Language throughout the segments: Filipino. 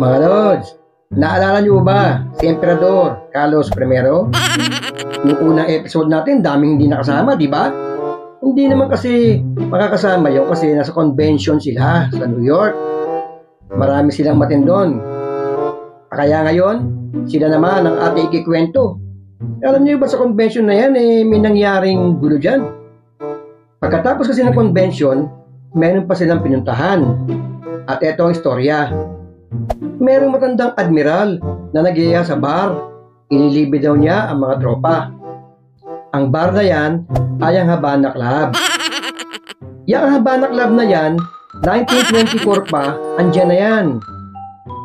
Mga Lods, naalala niyo ba si Emperador Carlos I? Noong unang episode natin, daming hindi nakasama, di ba? Hindi naman kasi makakasama yun kasi nasa convention sila sa New York. Marami silang matindon. Kaya ngayon, sila naman ang ating ikikwento. Alam niyo ba sa convention na yan, may nangyaring gulo dyan. Pagkatapos kasi ng convention, meron pa silang pinuntahan. At eto ang istorya. Merong matandang admiral na nagiya sa bar. Inilibi daw niya ang mga tropa. Ang bar na yan ay ang Havana Club. Yang Havana Club na yan, 1924 pa, andyan na yan.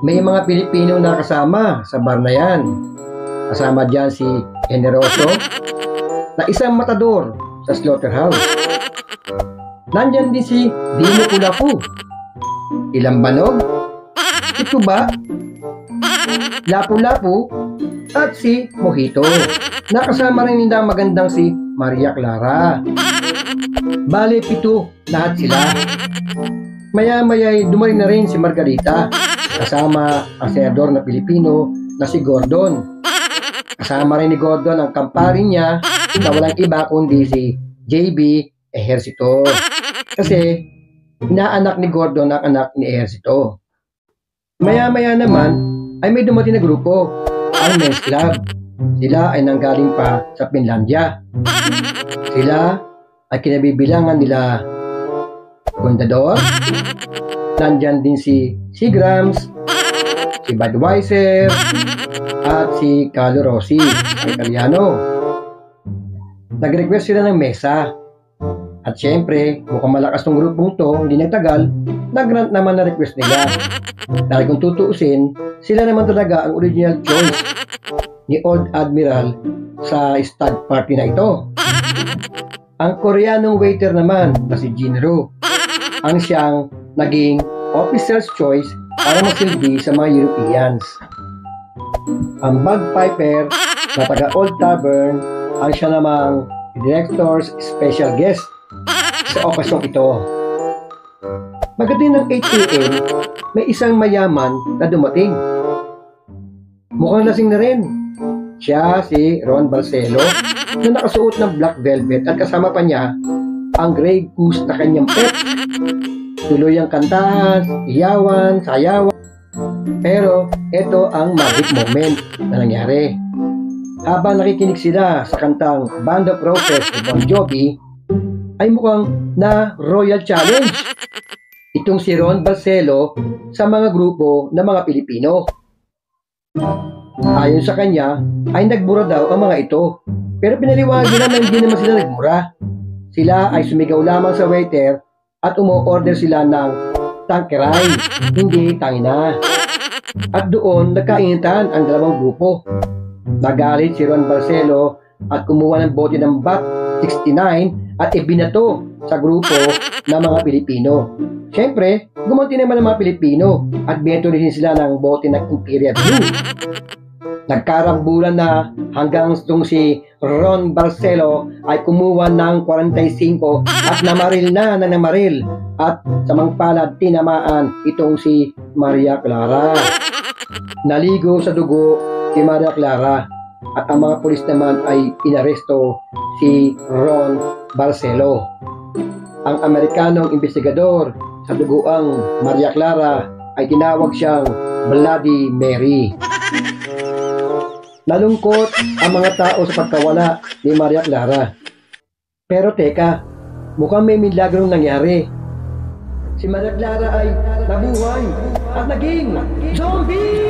May mga Pilipino na kasama sa bar na yan. Kasama dyan si Generoso, na isang matador sa slaughterhouse. Nandyan din si Dino Kulapu, Ilang Banog, si Tuba, Lapu-Lapu, at si Mojito. Nakasama rin nila magandang si Maria Clara. Bale, 7 lahat sila. Maya-maya dumating na rin si Margarita, kasama ang senador na Pilipino na si Gordon. Kasama rin ni Gordon ang kamparin niya na walang iba kundi si JB Ejercito. Kasi inaanak ni Gordon ang anak ni Ejercito. Maya-maya naman ay may dumating na grupo, ang Men's Club. Sila ay nanggaling pa sa Finlandia. Sila ay kinabibilangan nila Contador. Nandyan din si Seagrams, si Budweiser, at si Carlo Rossi, ang Italiano. Nag-request sila ng mesa. At syempre, mukhang malakas tong grupong to, hindi nagtagal, nag-grant naman na request nila. Dahil kung tutuusin, sila naman talaga ang original choice ni Old Admiral sa stag party na ito. Ang Koreanong waiter naman na si Jinro, ang siyang naging officer's choice para masilbi sa mga Europeans. Ang bagpiper na taga Old Tavern, ang siya namang director's special guest sa okasyong ito. Pagdating ng 8 a.m., may isang mayaman na dumating. Mukhang lasing na rin. Siya si Ron Barcelo na nakasuot ng black velvet at kasama pa niya ang Grey Goose na kanyang pet. Tuloy ang kantahan, iyawan, sayawan. Pero ito ang magic moment na nangyari. Habang nakikinig sila sa kantang Band of Roses ni Bon Jovi, ay mukhang na Royal Challenge itong si Ron Barcelo sa mga grupo ng mga Pilipino. Ayon sa kanya, ay nagbura daw ang mga ito. Pero pinaliwanag nila na hindi naman sila nagbura. Sila ay sumigaw lamang sa waiter at umo-order sila ng tangkeray, hindi tangina. At doon nagkainitan ang dalawang grupo. Nagalit si Ron Barcelo at kumuha ng bote ng BAT 69 at ibinato sa grupo ng mga Pilipino. Siyempre, gumanti naman ng mga Pilipino at binato rin sila ng bote ng Imperial Blue. Nagkarambulan na hanggang itong si Ron Barcelo ay kumuha ng 45 at namaril na ng namaril at samang palad tinamaan itong si Maria Clara. Naligo sa dugo si Maria Clara at ang mga pulis naman ay inaresto si Ron Barcelo. Ang Amerikanong investigador sa dugoang Maria Clara ay tinawag siyang Bloody Mary. Nalungkot ang mga tao sa pagkawala ni Maria Clara. Pero teka, mukhang may milagrong nangyari. Si Maria Clara ay nabuhay at naging zombie!